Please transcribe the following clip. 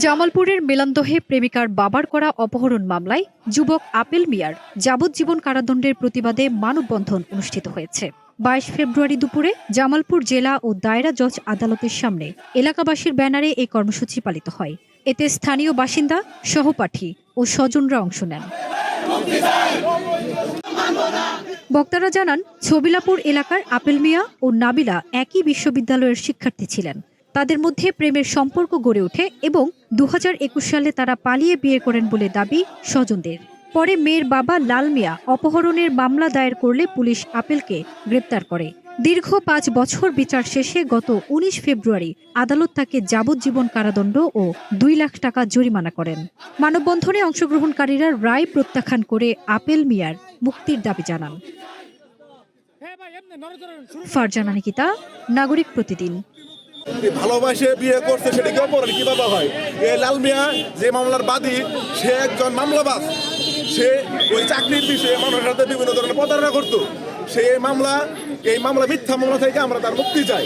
জামালপুরের মেলান্দহে প্রেমিকার বাবার করা অপহরণ মামলায় যুবক আপেল মিয়ার যাবজ্জীবন কারাদণ্ডের প্রতিবাদে মানববন্ধন অনুষ্ঠিত হয়েছে। 22 ফেব্রুয়ারি দুপুরে জামালপুর জেলা ও দায়রা জজ আদালতের সামনে এলাকাবাসীর ব্যানারে এই কর্মসূচি পালিত হয়। এতে স্থানীয় বাসিন্দা, সহপাঠী ও স্বজনরা অংশ নেন। বক্তারা জানান, ছবিলাপুর এলাকার আপেল মিয়া ও নাবিলা একই বিশ্ববিদ্যালয়ের শিক্ষার্থী ছিলেন। তাদের মধ্যে প্রেমের সম্পর্ক গড়ে ওঠে এবং 2021 সালে তারা পালিয়ে বিয়ে করেন বলে দাবি স্বজনদের। পরে মেয়ের বাবা লাল মিয়া অপহরণের মামলা দায়ের করলে পুলিশ আপেলকে গ্রেপ্তার করে। দীর্ঘ 5 বছর বিচার শেষে গত 19 ফেব্রুয়ারি আদালত তাকে যাবজ্জীবন কারাদণ্ড ও 2 লাখ টাকা জরিমানা করেন। মানববন্ধনে অংশগ্রহণকারীরা রায় প্রত্যাখ্যান করে আপেল মিয়ার মুক্তির দাবি জানান। ফারজানা নিকিতা, নাগরিক প্রতিদিন। ভালোবাসে বিয়ে করছে, সেটা কি অপরাধ কিভাবে হয়? এই লাল মিয়া যে মামলার বাদী, সে একজন মামলাবাজ। সে ওই চাকরির বিষয়ে মানুষের সাথে বিভিন্ন ধরনের প্রতারণা করতো। এই মামলা মিথ্যা মামলা থেকে আমরা তার মুক্তি চাই।